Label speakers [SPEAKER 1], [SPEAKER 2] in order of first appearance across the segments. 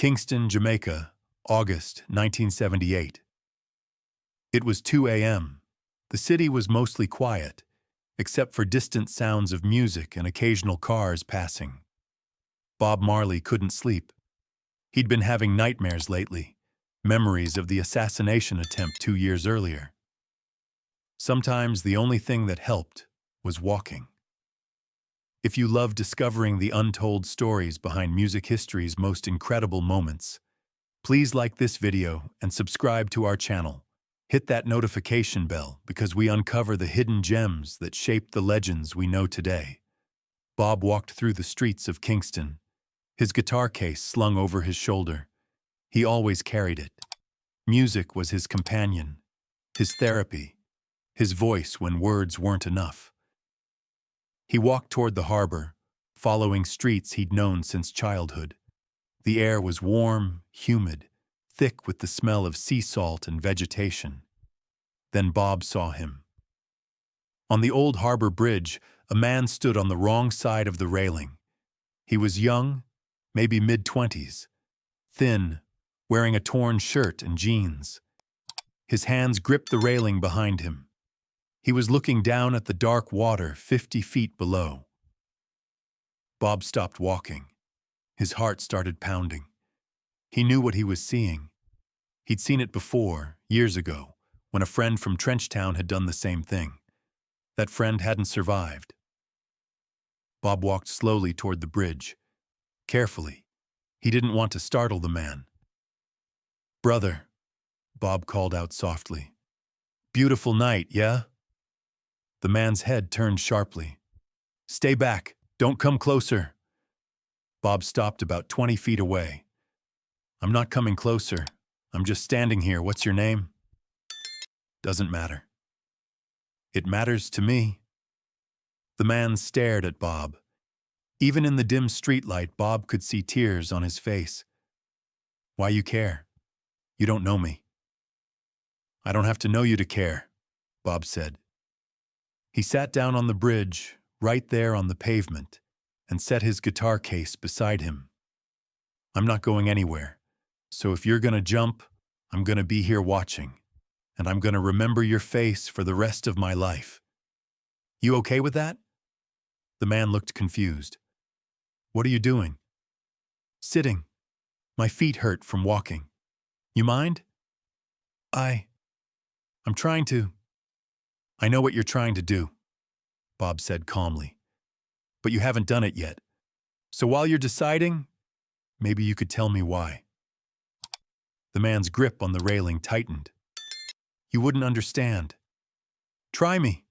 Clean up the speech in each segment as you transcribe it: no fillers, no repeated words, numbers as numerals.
[SPEAKER 1] Kingston, Jamaica, August 1978. It was 2 a.m. The city was mostly quiet, except for distant sounds of music and occasional cars passing. Bob Marley couldn't sleep. He'd been having nightmares lately, memories of the assassination attempt 2 years earlier. Sometimes the only thing that helped was walking. If you love discovering the untold stories behind music history's most incredible moments, please like this video and subscribe to our channel. Hit that notification bell because we uncover the hidden gems that shaped the legends we know today. Bob walked through the streets of Kingston, his guitar case slung over his shoulder. He always carried it. Music was his companion, his therapy, his voice when words weren't enough. He walked toward the harbor, following streets he'd known since childhood. The air was warm, humid, thick with the smell of sea salt and vegetation. Then Bob saw him. On the old harbor bridge, a man stood on the wrong side of the railing. He was young, maybe mid-20s, thin, wearing a torn shirt and jeans. His hands gripped the railing behind him. He was looking down at the dark water 50 feet below. Bob stopped walking. His heart started pounding. He knew what he was seeing. He'd seen it before, years ago, when a friend from Trenchtown had done the same thing. That friend hadn't survived. Bob walked slowly toward the bridge. Carefully. He didn't want to startle the man. "Brother," Bob called out softly. "Beautiful night, yeah?" The man's head turned sharply. "Stay back. Don't come closer." Bob stopped about 20 feet away. "I'm not coming closer. I'm just standing here. What's your name?" "Doesn't matter." "It matters to me." The man stared at Bob. Even in the dim streetlight, Bob could see tears on his face. "Why you care? You don't know me." "I don't have to know you to care," Bob said. He sat down on the bridge, right there on the pavement, and set his guitar case beside him. "I'm not going anywhere, so if you're gonna jump, I'm gonna be here watching, and I'm gonna remember your face for the rest of my life. You okay with that?" The man looked confused. "What are you doing?" "Sitting. My feet hurt from walking. You mind?" I'm trying to." "I know what you're trying to do," Bob said calmly. "But you haven't done it yet. So while you're deciding, maybe you could tell me why." The man's grip on the railing tightened. "You wouldn't understand. Try me.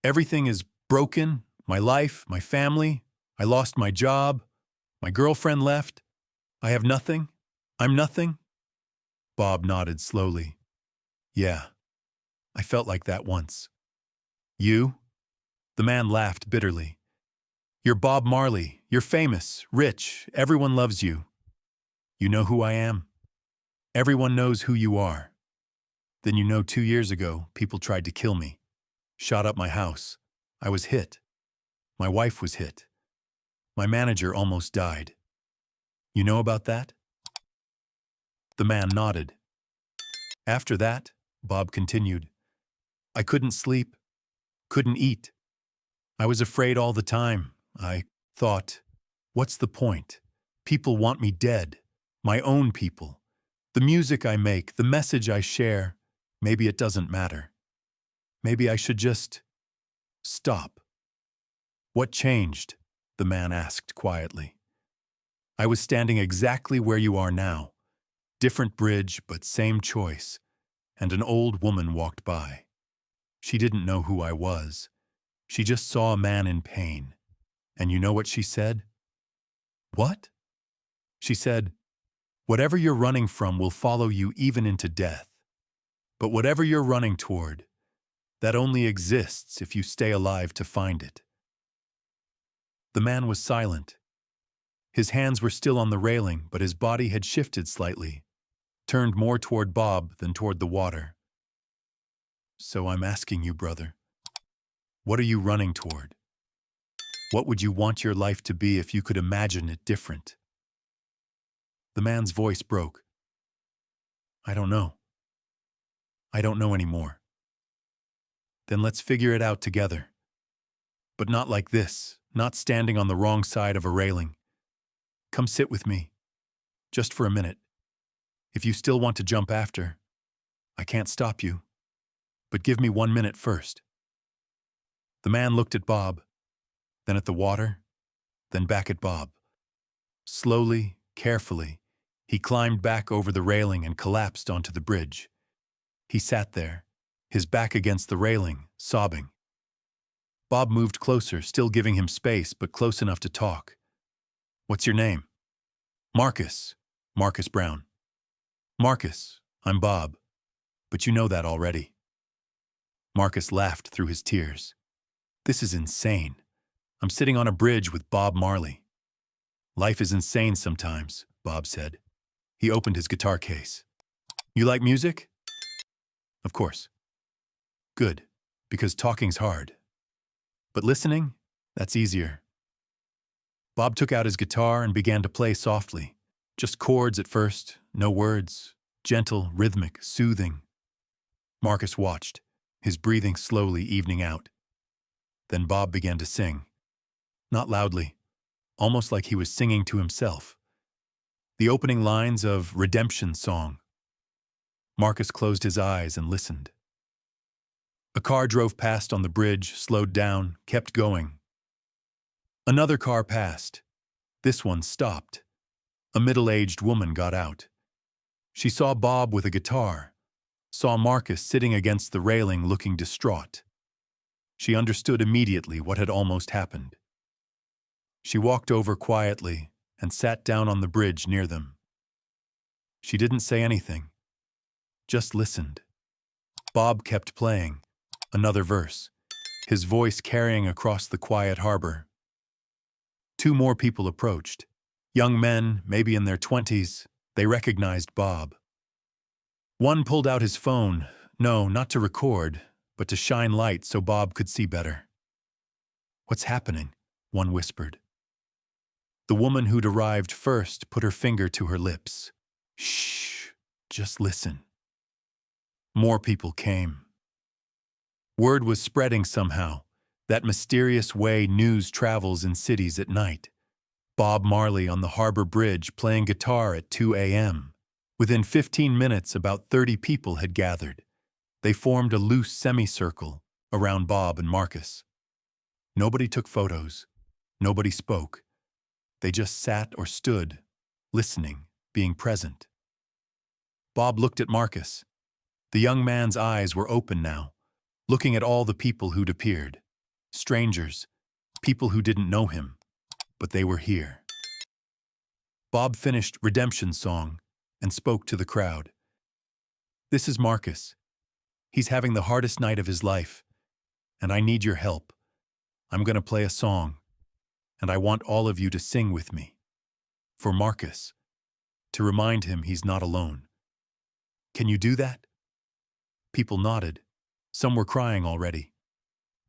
[SPEAKER 1] Everything is broken. My life, my family. I lost my job. My girlfriend left. I have nothing. I'm nothing." Bob nodded slowly. "Yeah, I felt like that once." "You?" The man laughed bitterly. "You're Bob Marley. You're famous, rich. Everyone loves you. You know who I am? Everyone knows who you are. Then you know 2 years ago, people tried to kill me. Shot up my house. I was hit. My wife was hit. My manager almost died. You know about that?" The man nodded. "After that," Bob continued, "I couldn't sleep, couldn't eat. I was afraid all the time. I thought, what's the point? People want me dead. My own people. The music I make, the message I share, maybe it doesn't matter. Maybe I should just stop." "What changed?" the man asked quietly. "I was standing exactly where you are now. Different bridge, but same choice. And an old woman walked by. She didn't know who I was. She just saw a man in pain. And you know what she said?" "What?" "She said, 'Whatever you're running from will follow you even into death. But whatever you're running toward, that only exists if you stay alive to find it.'" The man was silent. His hands were still on the railing, but his body had shifted slightly, turned more toward Bob than toward the water. "So I'm asking you, brother, what are you running toward? What would you want your life to be if you could imagine it different?" The man's voice broke. I don't know. I don't know anymore. Then let's figure it out together. But not like this, not standing on the wrong side of a railing. Come sit with me. Just for a minute. If you still want to jump after, I can't stop you. But give me 1 minute first. The man looked at Bob, then at the water, then back at Bob. Slowly, carefully, he climbed back over the railing and collapsed onto the bridge. He sat there, his back against the railing, sobbing. Bob moved closer, still giving him space, but close enough to talk. What's your name? Marcus. Marcus Brown. Marcus, I'm Bob. But you know that already. Marcus laughed through his tears. This is insane. I'm sitting on a bridge with Bob Marley. Life is insane sometimes, Bob said. He opened his guitar case. You like music? Of course. Good, because talking's hard. But listening, that's easier. Bob took out his guitar and began to play softly. Just chords at first, no words, gentle, rhythmic, soothing. Marcus watched, his breathing slowly evening out. Then Bob began to sing. Not loudly, almost like he was singing to himself. The opening lines of Redemption Song. Marcus closed his eyes and listened. A car drove past on the bridge, slowed down, kept going. Another car passed. This one stopped. A middle-aged woman got out. She saw Bob with a guitar, saw Marcus sitting against the railing looking distraught. She understood immediately what had almost happened. She walked over quietly and sat down on the bridge near them. She didn't say anything, just listened. Bob kept playing, another verse, his voice carrying across the quiet harbor. 2 more people approached. Young men, maybe in their 20s, they recognized Bob. One pulled out his phone, no, not to record, but to shine light so Bob could see better. What's happening? One whispered. The woman who'd arrived first put her finger to her lips. Shh, just listen. More people came. Word was spreading somehow, that mysterious way news travels in cities at night. Bob Marley on the harbor bridge playing guitar at 2 a.m. Within 15 minutes, about 30 people had gathered. They formed a loose semicircle around Bob and Marcus. Nobody took photos. Nobody spoke. They just sat or stood, listening, being present. Bob looked at Marcus. The young man's eyes were open now, looking at all the people who'd appeared. Strangers, people who didn't know him, but they were here. Bob finished Redemption Song and spoke to the crowd. This is Marcus. He's having the hardest night of his life, and I need your help. I'm going to play a song, and I want all of you to sing with me. For Marcus, to remind him he's not alone. Can you do that? People nodded. Some were crying already.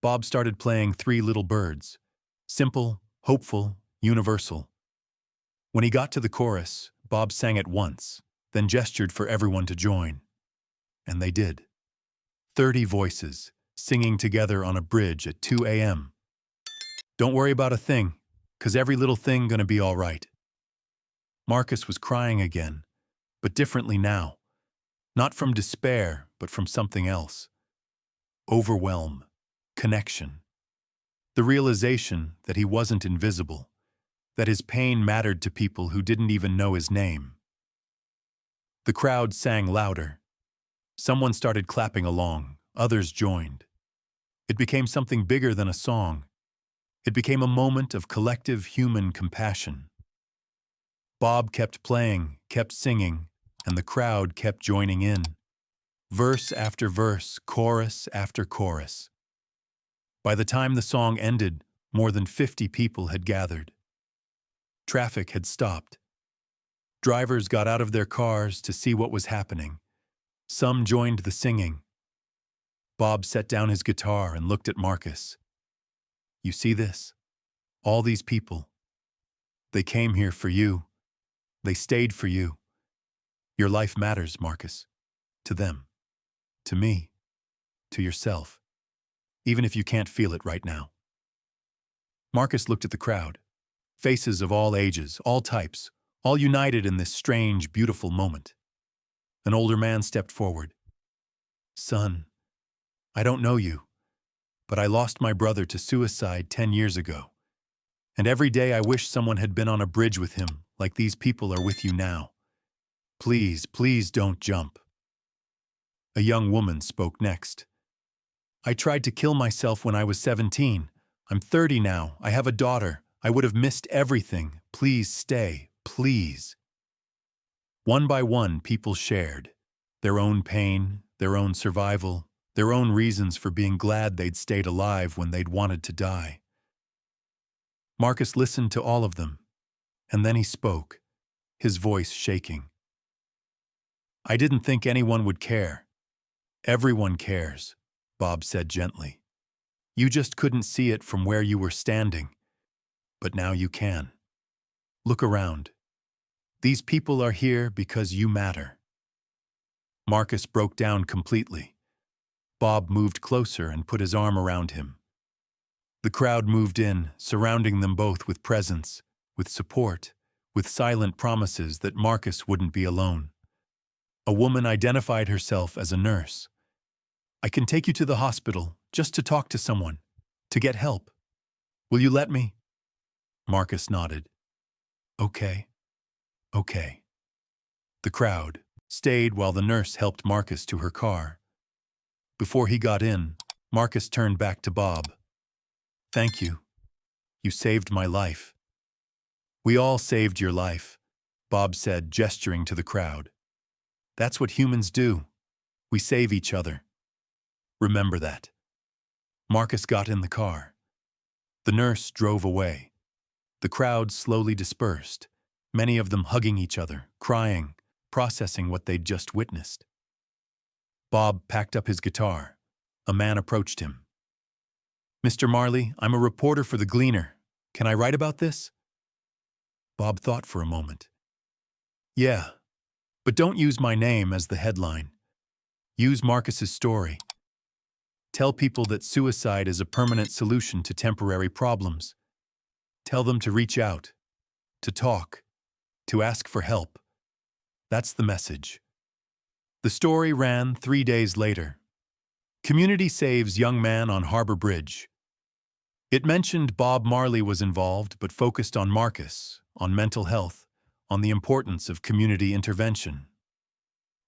[SPEAKER 1] Bob started playing 3 Little Birds. Simple, hopeful, universal. When he got to the chorus, Bob sang it once, then gestured for everyone to join. And they did. 30 voices, singing together on a bridge at 2 a.m. Don't worry about a thing, 'cause every little thing gonna be all right. Marcus was crying again, but differently now. Not from despair, but from something else. Overwhelm, connection. The realization that he wasn't invisible, that his pain mattered to people who didn't even know his name. The crowd sang louder. Someone started clapping along, others joined. It became something bigger than a song. It became a moment of collective human compassion. Bob kept playing, kept singing, and the crowd kept joining in. Verse after verse, chorus after chorus. By the time the song ended, more than 50 people had gathered. Traffic had stopped. Drivers got out of their cars to see what was happening. Some joined the singing. Bob set down his guitar and looked at Marcus. You see this? All these people. They came here for you. They stayed for you. Your life matters, Marcus. To them. To me. To yourself. Even if you can't feel it right now. Marcus looked at the crowd. Faces of all ages, all types, all united in this strange, beautiful moment. An older man stepped forward. Son, I don't know you, but I lost my brother to suicide 10 years ago. And every day I wish someone had been on a bridge with him, like these people are with you now. Please, please don't jump. A young woman spoke next. I tried to kill myself when I was 17. I'm 30 now. I have a daughter. I would have missed everything. Please stay, please. One by one, people shared their own pain, their own survival, their own reasons for being glad they'd stayed alive when they'd wanted to die. Marcus listened to all of them, and then he spoke, his voice shaking. I didn't think anyone would care. Everyone cares, Bob said gently. You just couldn't see it from where you were standing, but now you can. Look around. These people are here because you matter. Marcus broke down completely. Bob moved closer and put his arm around him. The crowd moved in, surrounding them both with presence, with support, with silent promises that Marcus wouldn't be alone. A woman identified herself as a nurse. I can take you to the hospital, just to talk to someone, to get help. Will you let me? Marcus nodded. Okay. Okay. The crowd stayed while the nurse helped Marcus to her car. Before he got in, Marcus turned back to Bob. Thank you. You saved my life. We all saved your life, Bob said, gesturing to the crowd. That's what humans do. We save each other. Remember that. Marcus got in the car. The nurse drove away. The crowd slowly dispersed, many of them hugging each other, crying, processing what they'd just witnessed. Bob packed up his guitar. A man approached him. Mr. Marley, I'm a reporter for the Gleaner. Can I write about this? Bob thought for a moment. Yeah, but don't use my name as the headline. Use Marcus's story. Tell people that suicide is a permanent solution to temporary problems. Tell them to reach out, to talk, to ask for help. That's the message. The story ran 3 days later. Community saves young man on Harbor Bridge. It mentioned Bob Marley was involved but focused on Marcus, on mental health, on the importance of community intervention.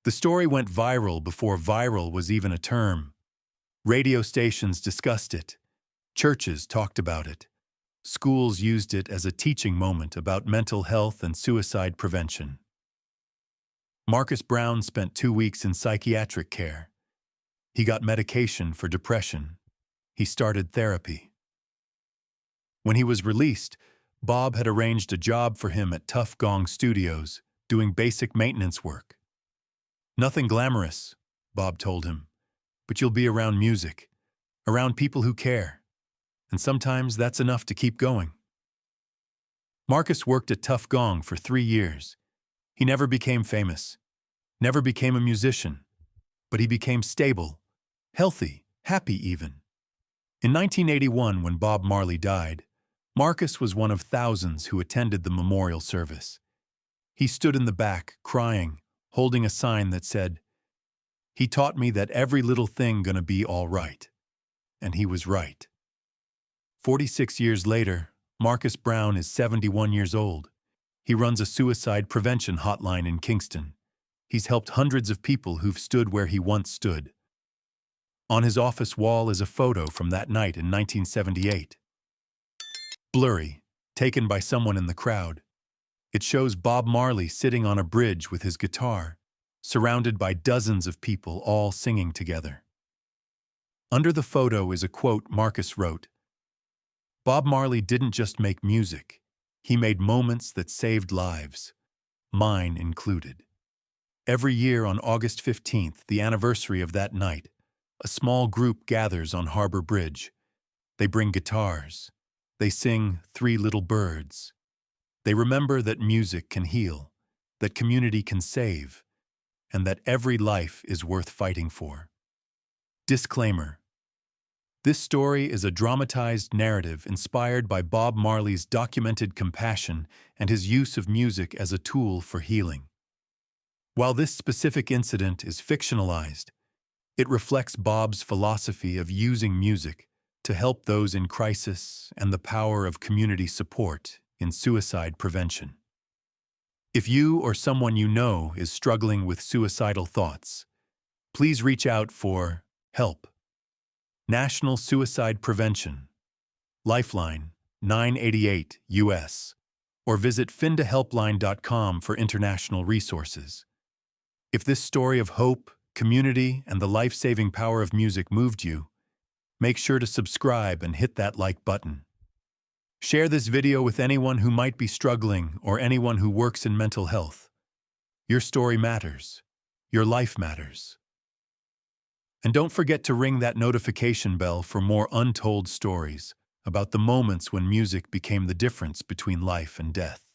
[SPEAKER 1] The story went viral before viral was even a term. Radio stations discussed it. Churches talked about it. Schools used it as a teaching moment about mental health and suicide prevention. Marcus Brown spent 2 weeks in psychiatric care. He got medication for depression. He started therapy. When he was released, Bob had arranged a job for him at Tough Gong Studios, doing basic maintenance work. Nothing glamorous, Bob told him, but you'll be around music, around people who care, and sometimes that's enough to keep going. Marcus worked at Tough Gong for 3 years. He never became famous, never became a musician, but he became stable, healthy, happy even. In 1981, when Bob Marley died, Marcus was one of thousands who attended the memorial service. He stood in the back, crying, holding a sign that said, "He taught me that every little thing gonna be all right." And he was right. 46 years later, Marcus Brown is 71 years old. He runs a suicide prevention hotline in Kingston. He's helped hundreds of people who've stood where he once stood. On his office wall is a photo from that night in 1978. Blurry, taken by someone in the crowd. It shows Bob Marley sitting on a bridge with his guitar, surrounded by dozens of people all singing together. Under the photo is a quote Marcus wrote. Bob Marley didn't just make music. He made moments that saved lives, mine included. Every year on August 15th, the anniversary of that night, a small group gathers on Harbor Bridge. They bring guitars. They sing 3 Little Birds. They remember that music can heal, that community can save, and that every life is worth fighting for. Disclaimer: this story is a dramatized narrative inspired by Bob Marley's documented compassion and his use of music as a tool for healing. While this specific incident is fictionalized, it reflects Bob's philosophy of using music to help those in crisis and the power of community support in suicide prevention. If you or someone you know is struggling with suicidal thoughts, please reach out for help. National Suicide Prevention, Lifeline 988 US, or visit findahelpline.com for international resources. If this story of hope, community, and the life-saving power of music moved you, make sure to subscribe and hit that like button. Share this video with anyone who might be struggling or anyone who works in mental health. Your story matters. Your life matters. And don't forget to ring that notification bell for more untold stories about the moments when music became the difference between life and death.